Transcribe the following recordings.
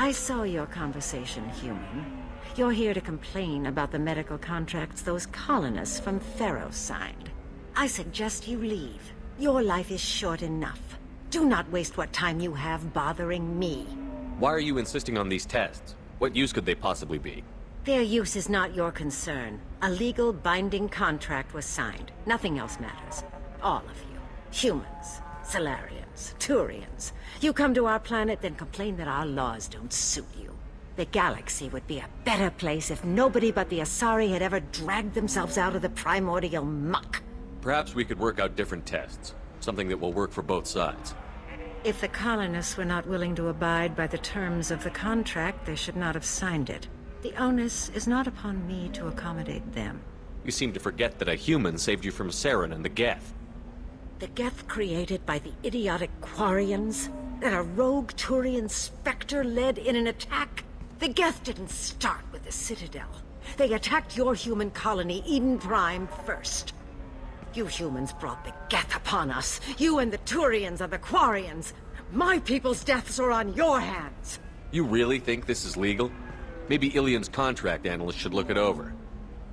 I saw your conversation, human. You're here to complain about the medical contracts those colonists from Theros signed. I suggest you leave. Your life is short enough. Do not waste what time you have bothering me. Why are you insisting on these tests? What use could they possibly be? Their use is not your concern. A legal, binding contract was signed. Nothing else matters. All of you. Humans, Solarians, Turians. You come to our planet, then complain that our laws don't suit you. The galaxy would be a better place if nobody but the Asari had ever dragged themselves out of the primordial muck. Perhaps we could work out different tests. Something that will work for both sides. If the colonists were not willing to abide by the terms of the contract, they should not have signed it. The onus is not upon me to accommodate them. You seem to forget that a human saved you from Saren and the Geth. The Geth created by the idiotic Quarians? That a rogue Turian specter led in an attack? The Geth didn't start with the Citadel. They attacked your human colony, Eden Prime, first. You humans brought the Geth upon us. You and the Turians are the Quarians. My people's deaths are on your hands. You really think this is legal? Maybe Ilian's contract analyst should look it over.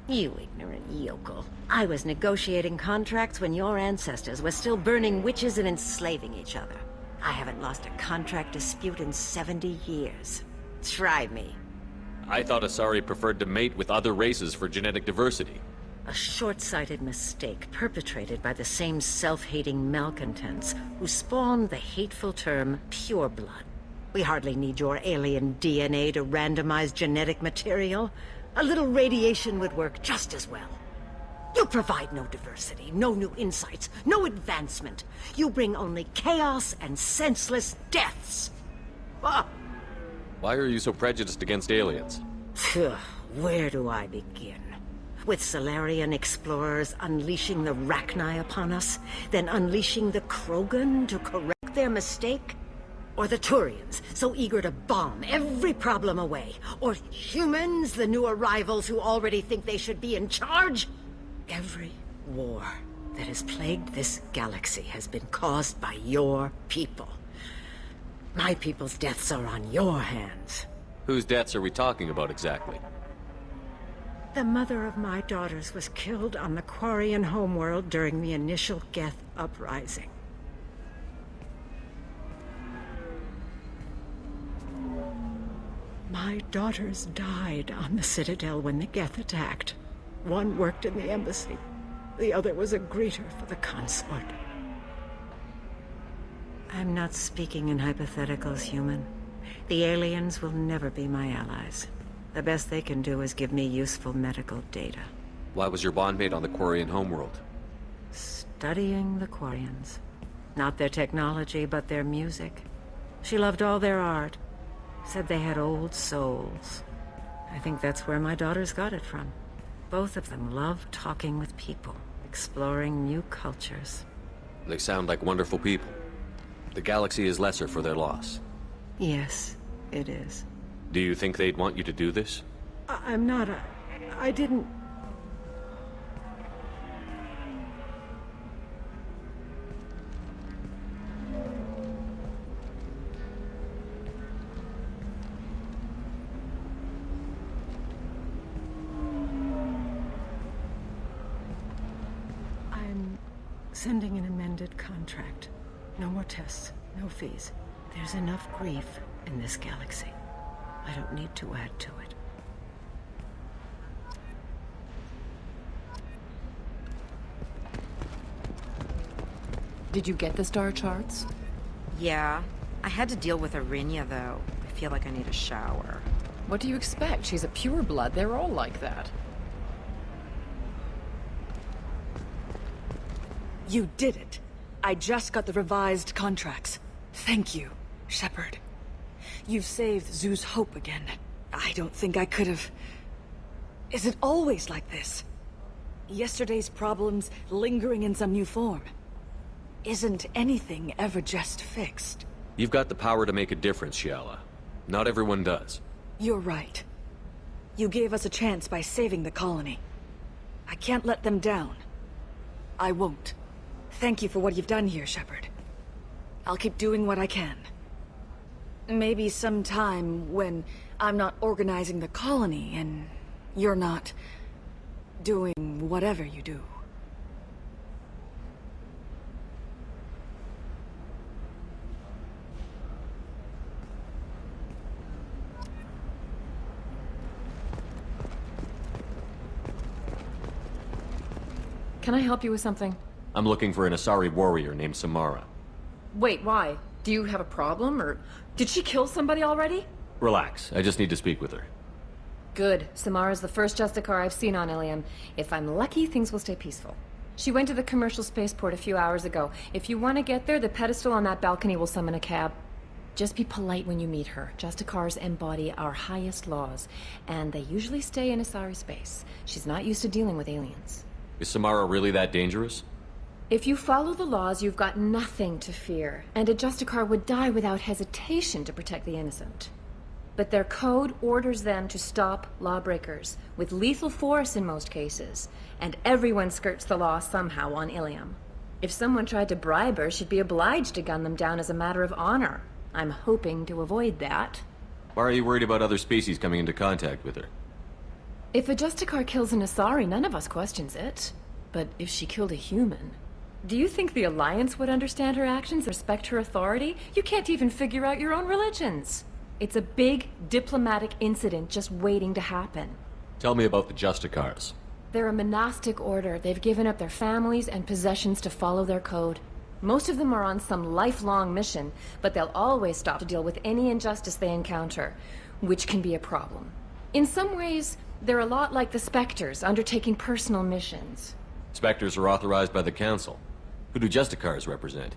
You ignorant yokel. I was negotiating contracts when your ancestors were still burning witches and enslaving each other. I haven't lost a contract dispute in 70 years. Try me. I thought Asari preferred to mate with other races for genetic diversity. A short-sighted mistake perpetrated by the same self-hating malcontents who spawned the hateful term pureblood. We hardly need your alien DNA to randomize genetic material. A little radiation would work just as well. You provide no diversity, no new insights, no advancement. You bring only chaos and senseless deaths. Ah! Why are you so prejudiced against aliens? Phew, where do I begin? With Solarian explorers unleashing the Rachni upon us, then unleashing the Krogan to correct their mistake? Or the Turians, so eager to bomb every problem away? Or humans, the new arrivals who already think they should be in charge? Every war that has plagued this galaxy has been caused by your people. My people's deaths are on your hands. Whose deaths are we talking about exactly? The mother of my daughters was killed on the Quarian homeworld during the initial Geth uprising. My daughters died on the Citadel when the Geth attacked. One worked in the embassy. The other was a greeter for the consort. I'm not speaking in hypotheticals, human. The aliens will never be my allies. The best they can do is give me useful medical data. Why was your bondmate on the Quarian homeworld? Studying the Quarians. Not their technology, but their music. She loved all their art. Said they had old souls. I think that's where my daughters got it from. Both of them love talking with people, exploring new cultures. They sound like wonderful people. The galaxy is lesser for their loss. Yes, it is. Do you think they'd want you to do this? I'm not I didn't... I'm sending an amended contract. No more tests, no fees. There's enough grief in this galaxy. I don't need to add to it. Did you get the star charts? Yeah. I had to deal with Arinya, though. I feel like I need a shower. What do you expect? She's a pureblood. They're all like that. You did it. I just got the revised contracts. Thank you, Shepard. You've saved Zoo's hope again. I don't think I could have... Is it always like this? Yesterday's problems lingering in some new form. Isn't anything ever just fixed? You've got the power to make a difference, Shiala. Not everyone does. You're right. You gave us a chance by saving the colony. I can't let them down. I won't. Thank you for what you've done here, Shepard. I'll keep doing what I can. Maybe sometime when I'm not organizing the colony and you're not doing whatever you do. Can I help you with something? I'm looking for an Asari warrior named Samara. Wait, why? Do you have a problem, or did she kill somebody already? Relax, I just need to speak with her. Good. Samara's the first Justicar I've seen on Ilium. If I'm lucky, things will stay peaceful. She went to the commercial spaceport a few hours ago. If you want to get there, the pedestal on that balcony will summon a cab. Just be polite when you meet her. Justicars embody our highest laws, and they usually stay in Asari space. She's not used to dealing with aliens. Is Samara really that dangerous? If you follow the laws, you've got nothing to fear, and a Justicar would die without hesitation to protect the innocent. But their code orders them to stop lawbreakers, with lethal force in most cases, and everyone skirts the law somehow on Ilium. If someone tried to bribe her, she'd be obliged to gun them down as a matter of honor. I'm hoping to avoid that. Why are you worried about other species coming into contact with her? If a Justicar kills an Asari, none of us questions it. But if she killed a human... Do you think the Alliance would understand her actions, respect her authority? You can't even figure out your own religions. It's a big diplomatic incident just waiting to happen. Tell me about the Justicars. They're a monastic order. They've given up their families and possessions to follow their code. Most of them are on some lifelong mission, but they'll always stop to deal with any injustice they encounter, which can be a problem. In some ways, they're a lot like the Spectres, undertaking personal missions. Spectres are authorized by the Council. Who do Justicars represent?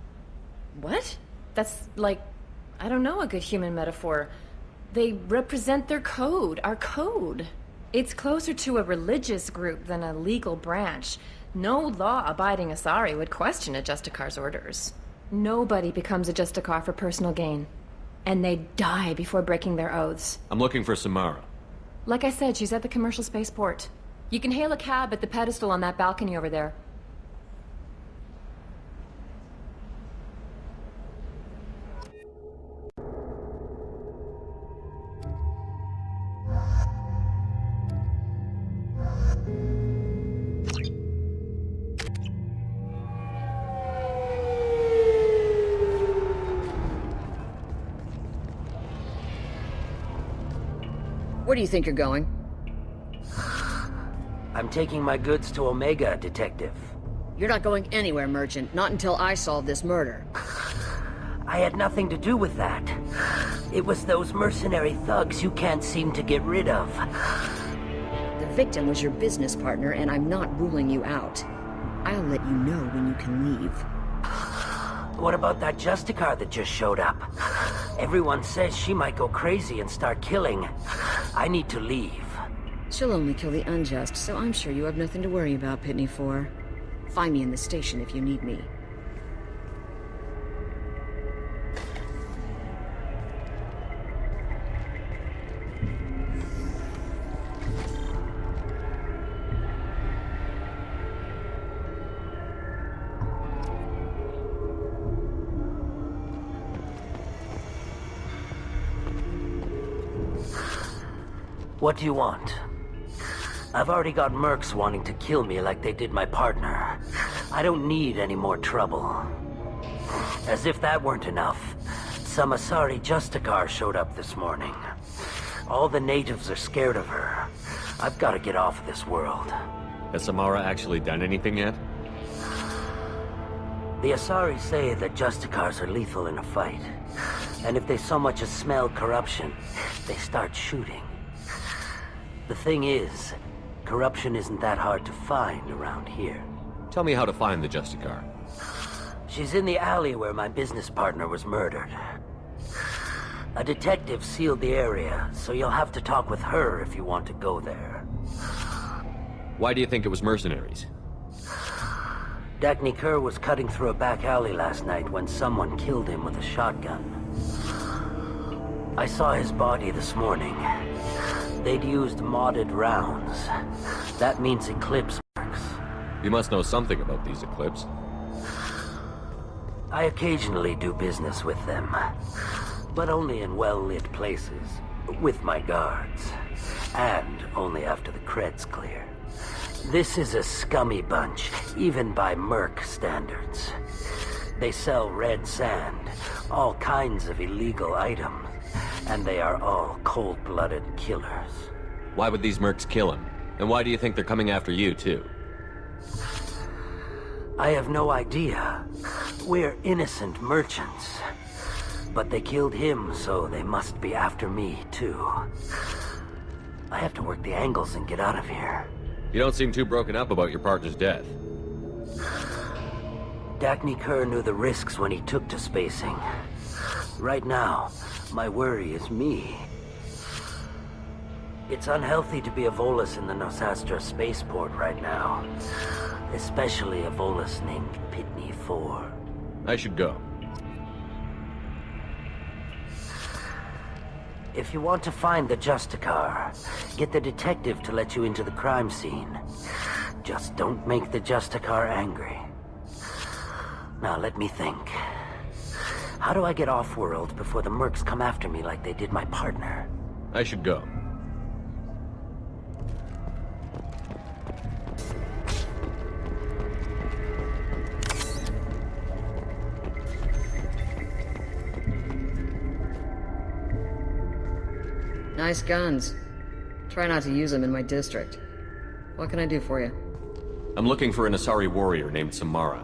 What? That's like, I don't know, a good human metaphor. They represent their code, our code. It's closer to a religious group than a legal branch. No law-abiding Asari would question a Justicar's orders. Nobody becomes a Justicar for personal gain. And they die before breaking their oaths. I'm looking for Samara. Like I said, she's at the commercial spaceport. You can hail a cab at the pedestal on that balcony over there. Where do you think you're going? I'm taking my goods to Omega, Detective. You're not going anywhere, Merchant. Not until I solve this murder. I had nothing to do with that. It was those mercenary thugs you can't seem to get rid of. The victim was your business partner, and I'm not ruling you out. I'll let you know when you can leave. What about that Justicar that just showed up? Everyone says she might go crazy and start killing. I need to leave. She'll only kill the unjust, so I'm sure you have nothing to worry about, Pitney 4. Find me in the station if you need me. What do you want? I've already got mercs wanting to kill me like they did my partner. I don't need any more trouble. As if that weren't enough, some Asari Justicar showed up this morning. All the natives are scared of her. I've got to get off of this world. Has Samara actually done anything yet? The Asari say that Justicars are lethal in a fight. And if they so much as smell corruption, they start shooting. The thing is, corruption isn't that hard to find around here. Tell me how to find the Justicar. She's in the alley where my business partner was murdered. A detective sealed the area, so you'll have to talk with her if you want to go there. Why do you think it was mercenaries? Dagny Kerr was cutting through a back alley last night when someone killed him with a shotgun. I saw his body this morning. They'd used modded rounds. That means Eclipse works. You must know something about these Eclipse. I occasionally do business with them. but only in well-lit places, with my guards. And only after the cred's clear. This is a scummy bunch, even by Merc standards. They sell red sand, all kinds of illegal items, and they are all cold-blooded killers. Why would these mercs kill him? And why do you think they're coming after you, too? I have no idea. We're innocent merchants. But they killed him, so they must be after me, too. I have to work the angles and get out of here. You don't seem too broken up about your partner's death. Dagny Kerr knew the risks when he took to spacing. Right now, my worry is me. It's unhealthy to be a Volus in the Nosastra spaceport right now. Especially a Volus named Pitney 4. I should go. If you want to find the Justicar, get the detective to let you into the crime scene. Just don't make the Justicar angry. Now let me think. How do I get off-world before the mercs come after me like they did my partner? I should go. Nice guns. Try not to use them in my district. What can I do for you? I'm looking for an Asari warrior named Samara.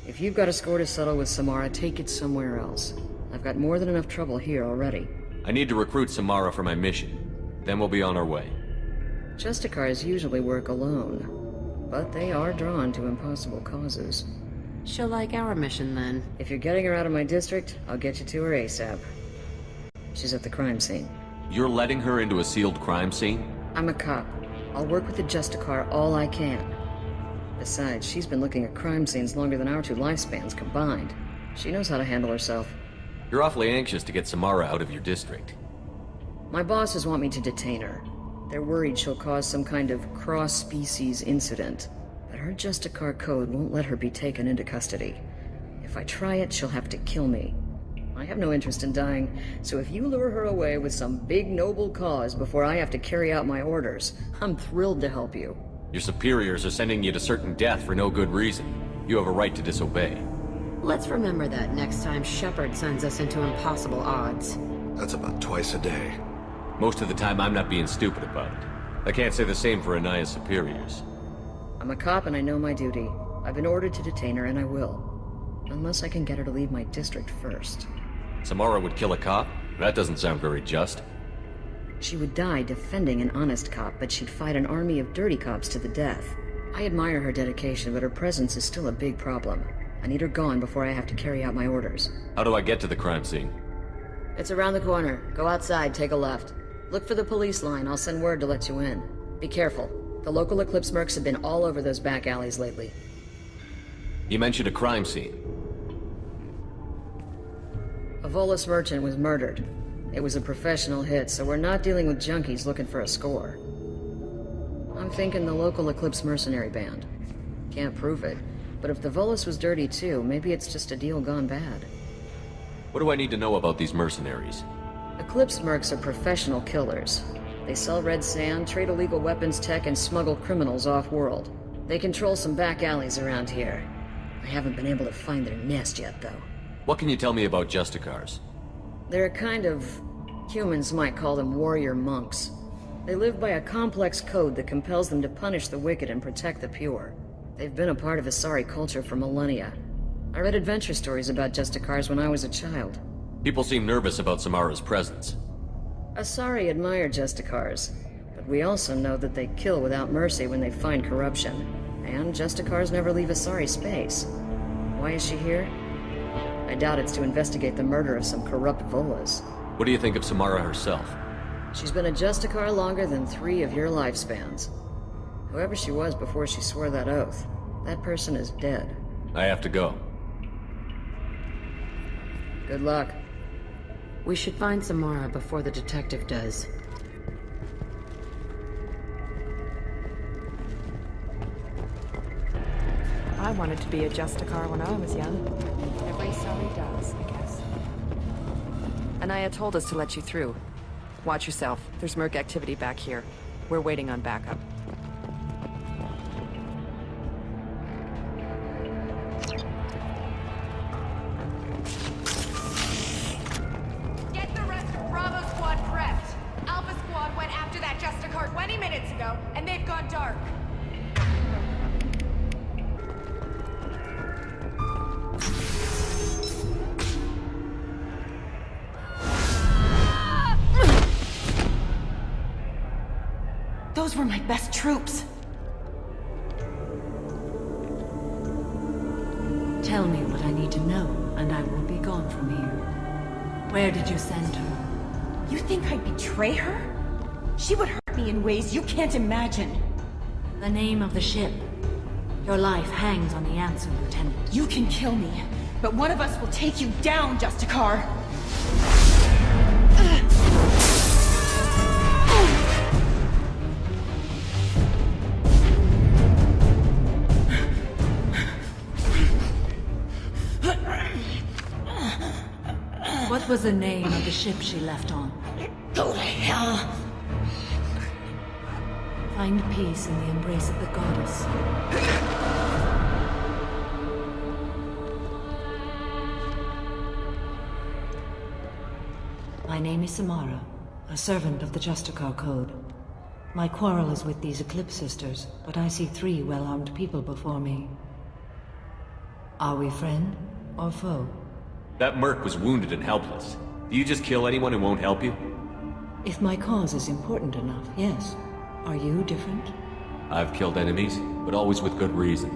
If you've got a score to settle with Samara, take it somewhere else. I've got more than enough trouble here already. I need to recruit Samara for my mission. Then we'll be on our way. Justicars usually work alone, but they are drawn to impossible causes. She'll like our mission then. If you're getting her out of my district, I'll get you to her ASAP. She's at the crime scene. You're letting her into a sealed crime scene? I'm a cop. I'll work with the Justicar all I can. Besides, she's been looking at crime scenes longer than our two lifespans combined. She knows how to handle herself. You're awfully anxious to get Samara out of your district. My bosses want me to detain her. They're worried she'll cause some kind of cross-species incident. But her Justicar code won't let her be taken into custody. If I try it, she'll have to kill me. I have no interest in dying, so if you lure her away with some big noble cause before I have to carry out my orders, I'm thrilled to help you. Your superiors are sending you to certain death for no good reason. You have a right to disobey. Let's remember that next time Shepard sends us into impossible odds. That's about twice a day. Most of the time, I'm not being stupid about it. I can't say the same for Anaya's superiors. I'm a cop and I know my duty. I've been ordered to detain her and I will. Unless I can get her to leave my district first. Samara would kill a cop? That doesn't sound very just. She would die defending an honest cop, but she'd fight an army of dirty cops to the death. I admire her dedication, but her presence is still a big problem. I need her gone before I have to carry out my orders. How do I get to the crime scene? It's around the corner. Go outside, take a left. Look for the police line. I'll send word to let you in. Be careful. The local Eclipse mercs have been all over those back alleys lately. You mentioned a crime scene. A Volus merchant was murdered. It was a professional hit, so we're not dealing with junkies looking for a score. I'm thinking the local Eclipse mercenary band. Can't prove it, but if the Volus was dirty too, maybe it's just a deal gone bad. What do I need to know about these mercenaries? Eclipse mercs are professional killers. They sell red sand, trade illegal weapons tech, and smuggle criminals off-world. They control some back alleys around here. I haven't been able to find their nest yet, though. What can you tell me about Justicars? They're a kind of... humans might call them warrior monks. They live by a complex code that compels them to punish the wicked and protect the pure. They've been a part of Asari culture for millennia. I read adventure stories about Justicars when I was a child. People seem nervous about Samara's presence. Asari admire Justicars, but we also know that they kill without mercy when they find corruption. And Justicars never leave Asari space. Why is she here? I doubt it's to investigate the murder of some corrupt Volas. What do you think of Samara herself? She's been a Justicar longer than 3 of your lifespans. Whoever she was before she swore that oath, that person is dead. I have to go. Good luck. We should find Samara before the detective does. I wanted to be a Justicar when I was young. Every Asari does, I guess. Anaya told us to let you through. Watch yourself. There's Merc activity back here. We're waiting on backup. Get the rest of Bravo Squad prepped. Alpha Squad went after that Justicar 20 minutes ago, and they've gone dark. Those were my best troops. Tell me what I need to know, and I will be gone from here. Where did you send her? You think I'd betray her? She would hurt me in ways you can't imagine. The name of the ship. Your life hangs on the answer, Lieutenant. You can kill me, but one of us will take you down, Justicar. What was the name of the ship she left on? Go to hell. Find peace in the embrace of the goddess. My name is Samara, a servant of the Justicar Code. My quarrel is with these Eclipse Sisters, but I see 3 well-armed people before me. Are we friend or foe? That merc was wounded and helpless. Do you just kill anyone who won't help you? If my cause is important enough, yes. Are you different? I've killed enemies, but always with good reason.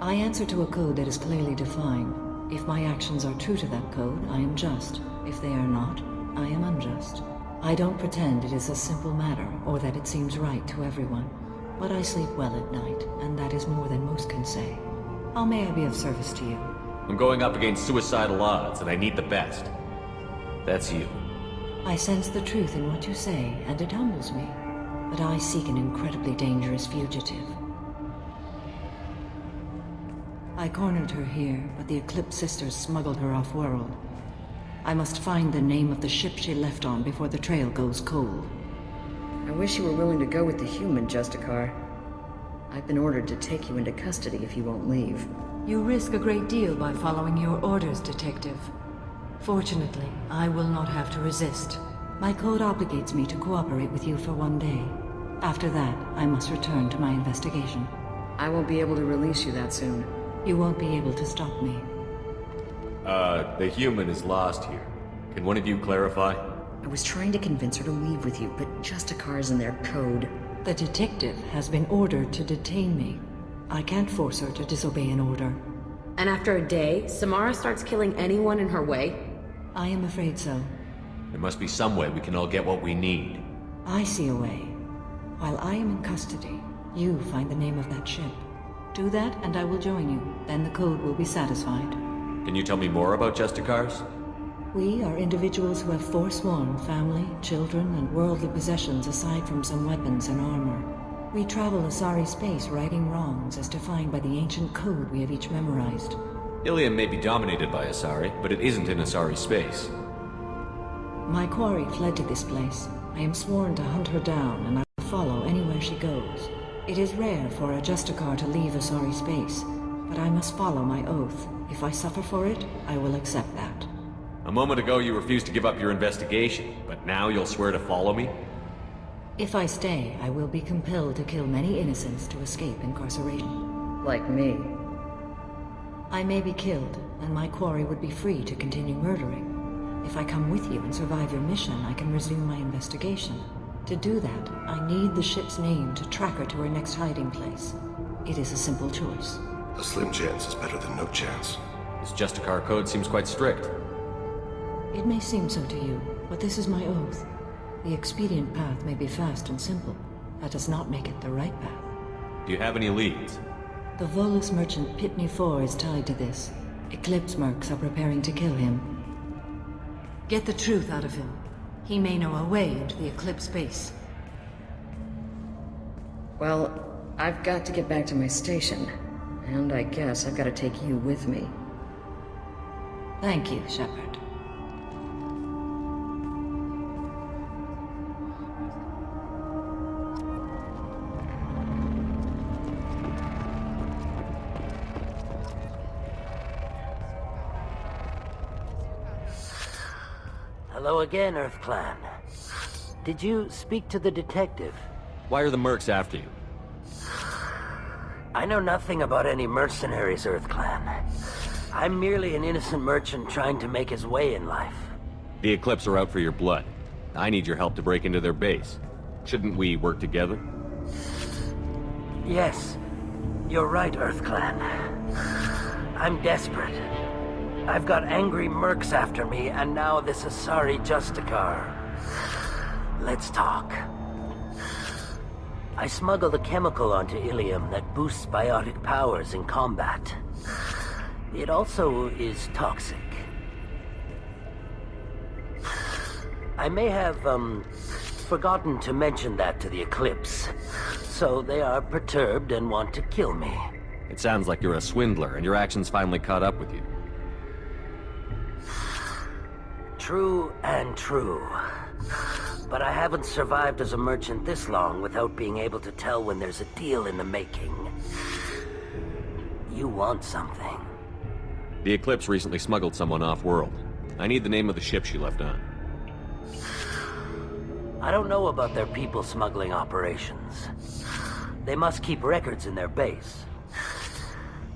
I answer to a code that is clearly defined. If my actions are true to that code, I am just. If they are not, I am unjust. I don't pretend it is a simple matter, or that it seems right to everyone. But I sleep well at night, and that is more than most can say. How may I be of service to you? I'm going up against suicidal odds, and I need the best. That's you. I sense the truth in what you say, and it humbles me. But I seek an incredibly dangerous fugitive. I cornered her here, but the Eclipse Sisters smuggled her off-world. I must find the name of the ship she left on before the trail goes cold. I wish you were willing to go with the human, Justicar. I've been ordered to take you into custody if you won't leave. You risk a great deal by following your orders, Detective. Fortunately, I will not have to resist. My code obligates me to cooperate with you for 1 day. After that, I must return to my investigation. I won't be able to release you that soon. You won't be able to stop me. The human is lost here. Can one of you clarify? I was trying to convince her to leave with you, but Justicar's in their code. The detective has been ordered to detain me. I can't force her to disobey an order. And after a day, Samara starts killing anyone in her way? I am afraid so. There must be some way we can all get what we need. I see a way. While I am in custody, you find the name of that ship. Do that, and I will join you. Then the code will be satisfied. Can you tell me more about Justicars? We are individuals who have forsworn family, children, and worldly possessions aside from some weapons and armor. We travel Asari space righting wrongs as defined by the ancient code we have each memorized. Ilium may be dominated by Asari, but it isn't in Asari space. My quarry fled to this place. I am sworn to hunt her down, and I will follow anywhere she goes. It is rare for a Justicar to leave Asari space, but I must follow my oath. If I suffer for it, I will accept that. A moment ago you refused to give up your investigation, but now you'll swear to follow me? If I stay, I will be compelled to kill many innocents to escape incarceration. Like me. I may be killed, and my quarry would be free to continue murdering. If I come with you and survive your mission, I can resume my investigation. To do that, I need the ship's name to track her to her next hiding place. It is a simple choice. A slim chance is better than no chance. This Justicar code seems quite strict. It may seem so to you, but this is my oath. The expedient path may be fast and simple. That does not make it the right path. Do you have any leads? The Volus merchant Pitney 4 is tied to this. Eclipse mercs are preparing to kill him. Get the truth out of him. He may know a way into the Eclipse base. Well, I've got to get back to my station. And I guess I've got to take you with me. Thank you, Shepard. Hello again, Earth Clan. Did you speak to the detective? Why are the mercs after you? I know nothing about any mercenaries, Earth Clan. I'm merely an innocent merchant trying to make his way in life. The Eclipse are out for your blood. I need your help to break into their base. Shouldn't we work together? Yes, you're right, Earth Clan. I'm desperate. I've got angry mercs after me, and now this Asari Justicar. Let's talk. I smuggled a chemical onto Ilium that boosts biotic powers in combat. It also is toxic. I may have, forgotten to mention that to the Eclipse. So they are perturbed and want to kill me. It sounds like you're a swindler, and your actions finally caught up with you. True and true. But I haven't survived as a merchant this long without being able to tell when there's a deal in the making. You want something. The Eclipse recently smuggled someone off-world. I need the name of the ship she left on. I don't know about their people smuggling operations. They must keep records in their base.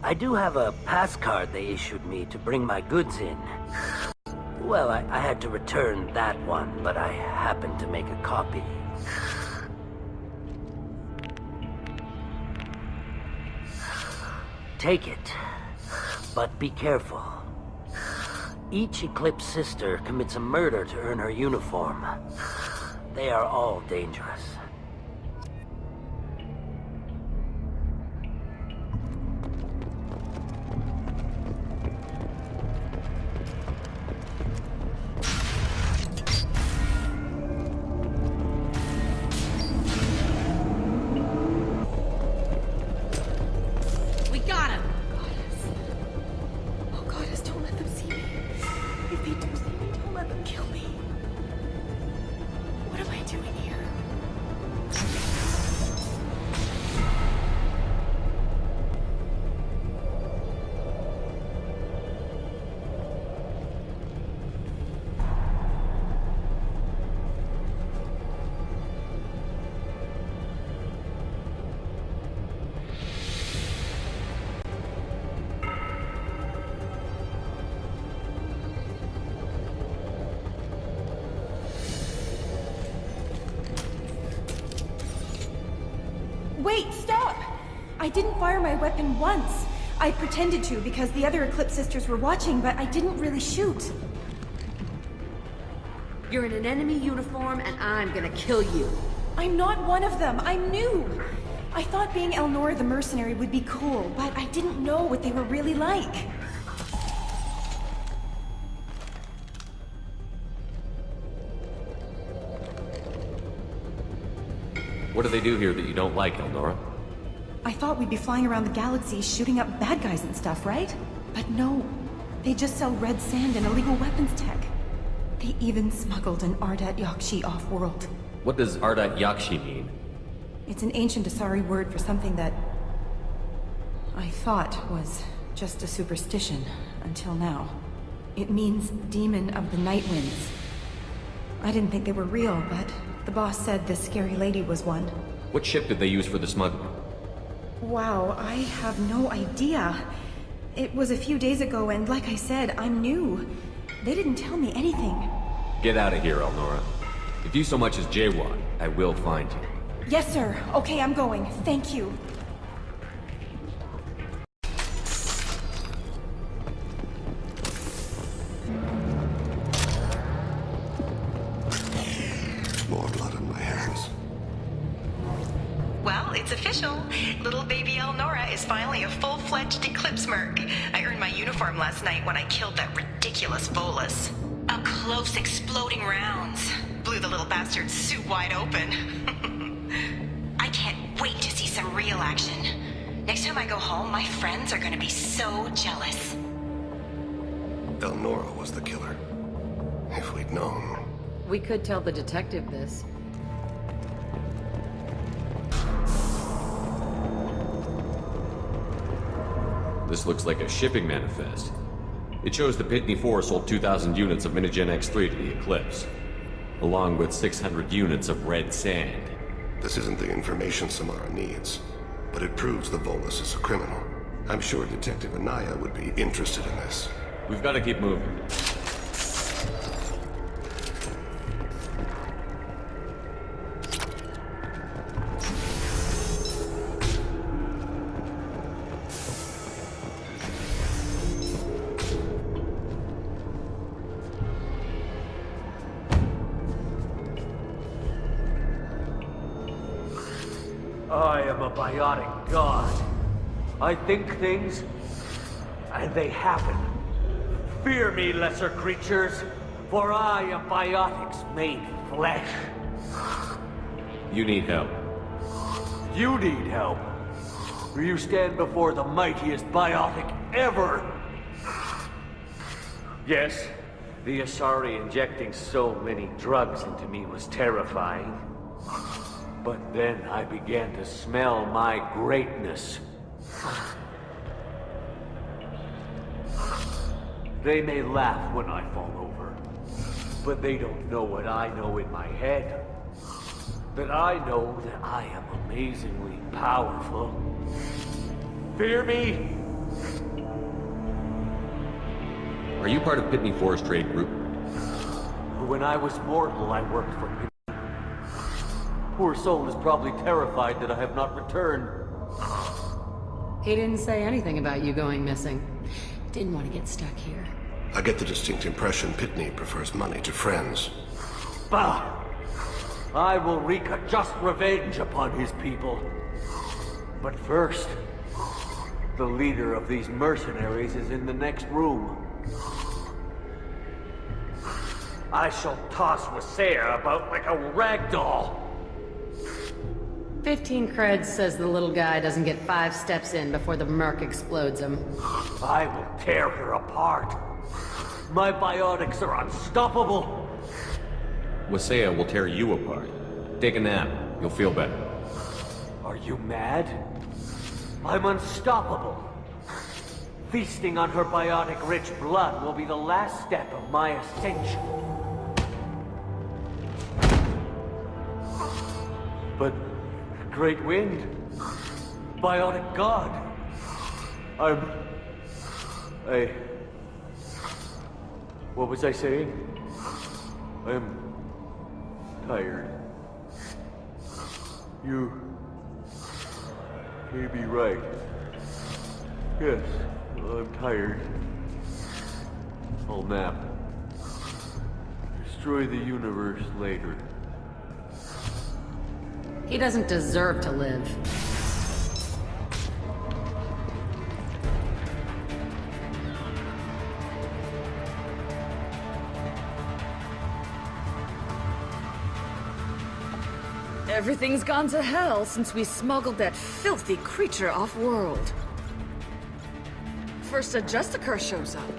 I do have a pass card they issued me to bring my goods in. Well, I had to return that one, but I happened to make a copy. Take it, but be careful. Each Eclipse sister commits a murder to earn her uniform. They are all dangerous. We got him! Oh, Goddess, don't let them see me. If they do see me, don't let them kill me. What am I doing here? Wait, stop! I didn't fire my weapon once. I pretended to because the other Eclipse sisters were watching, but I didn't really shoot. You're in an enemy uniform, and I'm gonna kill you. I'm not one of them. I'm new. I thought being Elnora the mercenary would be cool, but I didn't know what they were really like. What do they do here that you don't like, Elnora? I thought we'd be flying around the galaxy shooting up bad guys and stuff, right? But no. They just sell red sand and illegal weapons tech. They even smuggled an Ardat Yakshi off-world. What does Ardat Yakshi mean? It's an ancient Asari word for something that I thought was just a superstition until now. It means demon of the night winds. I didn't think they were real, but the boss said this scary lady was one. What ship did they use for the smuggling? Wow, I have no idea. It was a few days ago, and like I said, I'm new. They didn't tell me anything. Get out of here, Elnora. If you so much as jaywalk, I will find you. Yes, sir. Okay, I'm going. Thank you. More blood on my hands. Well, it's official. Little baby Elnora is finally a full-fledged Eclipse merc. I earned my uniform last night when I killed that ridiculous Volus. Up close, exploding rounds. Blew the little bastard's suit wide open. I can't wait to see some real action. Next time I go home, my friends are gonna be so jealous. Elnora was the killer. If we'd known. We could tell the detective this. This looks like a shipping manifest. It shows the Pitney 4 sold 2,000 units of Minigen X3 to the Eclipse, along with 600 units of red sand. This isn't the information Samara needs, but it proves the Volus is a criminal. I'm sure Detective Anaya would be interested in this. We've got to keep moving. I am a biotic god. I think things, and they happen. Fear me, lesser creatures, for I am biotics made flesh. You need help. You need help, for you stand before the mightiest biotic ever. Yes, the Asari injecting so many drugs into me was terrifying. But then I began to smell my greatness. They may laugh when I fall over, but they don't know what I know in my head. That I know that I am amazingly powerful. Fear me? Are you part of Pitney 4's trade group? When I was mortal, I worked for him. Poor soul is probably terrified that I have not returned. He didn't say anything about you going missing. Didn't want to get stuck here. I get the distinct impression Pitney prefers money to friends. Bah! I will wreak a just revenge upon his people. But first, the leader of these mercenaries is in the next room. I shall toss Wasea about like a rag doll. 15 creds says the little guy doesn't get 5 steps in before the Merc explodes him. I will tear her apart. My biotics are unstoppable. Wasea will tear you apart. Take a nap. You'll feel better. Are you mad? I'm unstoppable. Feasting on her biotic-rich blood will be the last step of my ascension. But... Great Wind, biotic god. What was I saying? I'm tired. You may be right. Yes, I'm tired. I'll nap. Destroy the universe later. He doesn't deserve to live. Everything's gone to hell since we smuggled that filthy creature off-world. First a Justicar shows up.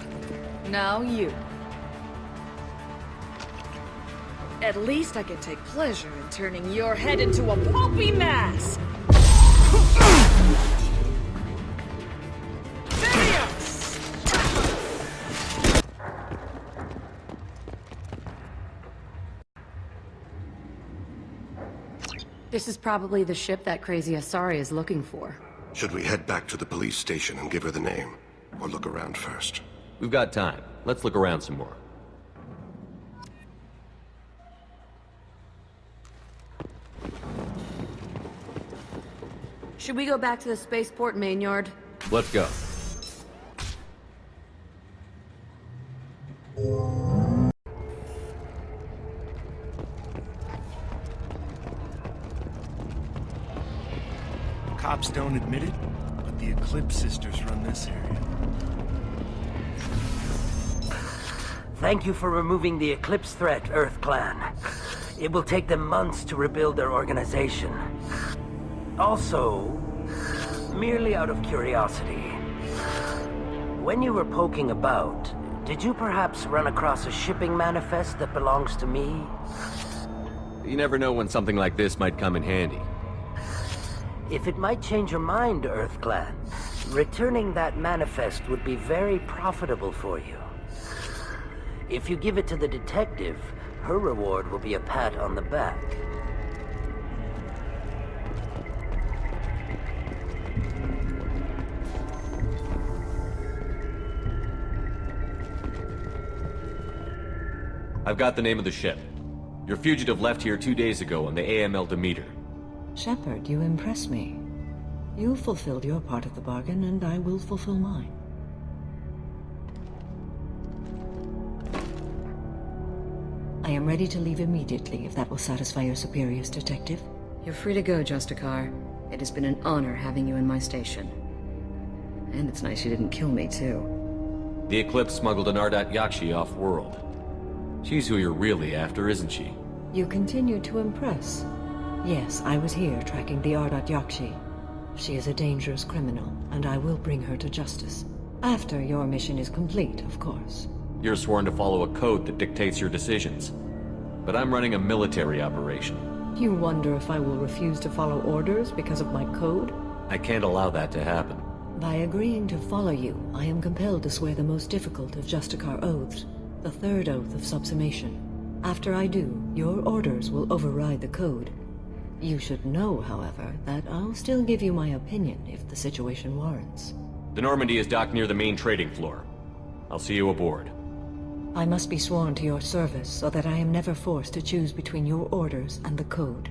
Now you. At least I can take pleasure in turning your head into a pulpy mass! This is probably the ship that crazy Asari is looking for. Should we head back to the police station and give her the name? Or look around first? We've got time. Let's look around some more. Should we go back to the spaceport main yard? Let's go. Cops don't admit it, but the Eclipse sisters run this area. Thank you for removing the Eclipse threat, Earth Clan. It will take them months to rebuild their organization. Also, merely out of curiosity, when you were poking about, did you perhaps run across a shipping manifest that belongs to me? You never know when something like this might come in handy. If it might change your mind, Earth Clan, Returning that manifest would be very profitable for you. If you give it to the detective, her reward will be a pat on the back. I've got the name of the ship. Your fugitive left here 2 days ago on the AML Demeter. Shepard, you impress me. You've fulfilled your part of the bargain, and I will fulfill mine. I am ready to leave immediately, if that will satisfy your superiors, Detective. You're free to go, Justicar. It has been an honor having you in my station. And it's nice you didn't kill me, too. The Eclipse smuggled an Ardat Yakshi off-world. She's who you're really after, isn't she? You continue to impress. Yes, I was here tracking the Ardat Yakshi. She is a dangerous criminal, and I will bring her to justice. After your mission is complete, of course. You're sworn to follow a code that dictates your decisions. But I'm running a military operation. You wonder if I will refuse to follow orders because of my code? I can't allow that to happen. By agreeing to follow you, I am compelled to swear the most difficult of Justicar oaths, the third oath of subsummation. After I do, your orders will override the code. You should know, however, that I'll still give you my opinion if the situation warrants. The Normandy is docked near the main trading floor. I'll see you aboard. I must be sworn to your service so that I am never forced to choose between your orders and the code.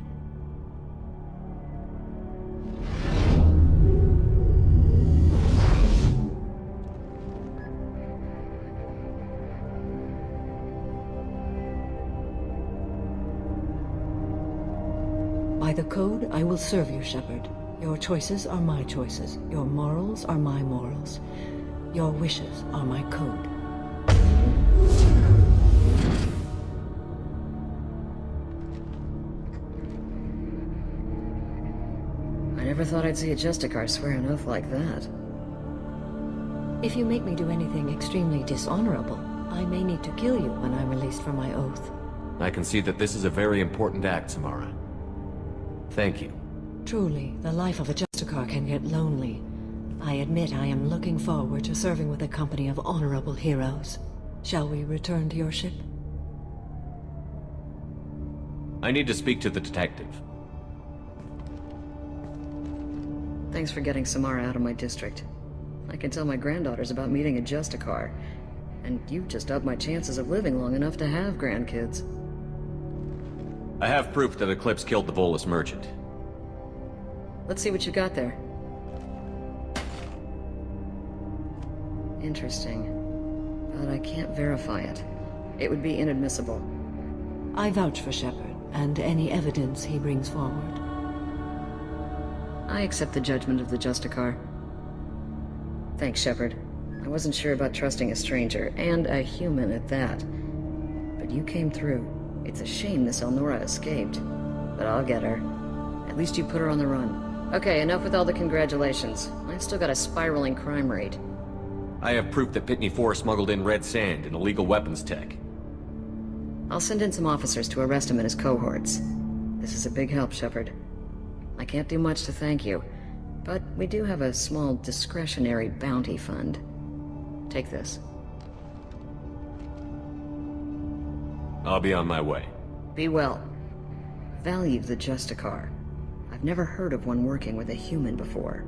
By the code, I will serve you, Shepard. Your choices are my choices. Your morals are my morals. Your wishes are my code. I never thought I'd see a Justicar swear an oath like that. If you make me do anything extremely dishonorable, I may need to kill you when I'm released from my oath. I can see that this is a very important act, Samara. Thank you. Truly, the life of a Justicar can get lonely. I admit I am looking forward to serving with a company of honorable heroes. Shall we return to your ship? I need to speak to the detective. Thanks for getting Samara out of my district. I can tell my granddaughters about meeting a Justicar, and you've just upped my chances of living long enough to have grandkids. I have proof that Eclipse killed the Volus merchant. Let's see what you got there. Interesting. But I can't verify it. It would be inadmissible. I vouch for Shepard, and any evidence he brings forward. I accept the judgment of the Justicar. Thanks, Shepard. I wasn't sure about trusting a stranger, and a human at that. But you came through. It's a shame this Elnora escaped. But I'll get her. At least you put her on the run. Okay, enough with all the congratulations. I've still got a spiraling crime rate. I have proof that Pitney 4 smuggled in red sand and illegal weapons tech. I'll send in some officers to arrest him and his cohorts. This is a big help, Shepard. I can't do much to thank you, but we do have a small discretionary bounty fund. Take this. I'll be on my way. Be well. Value the Justicar. I've never heard of one working with a human before.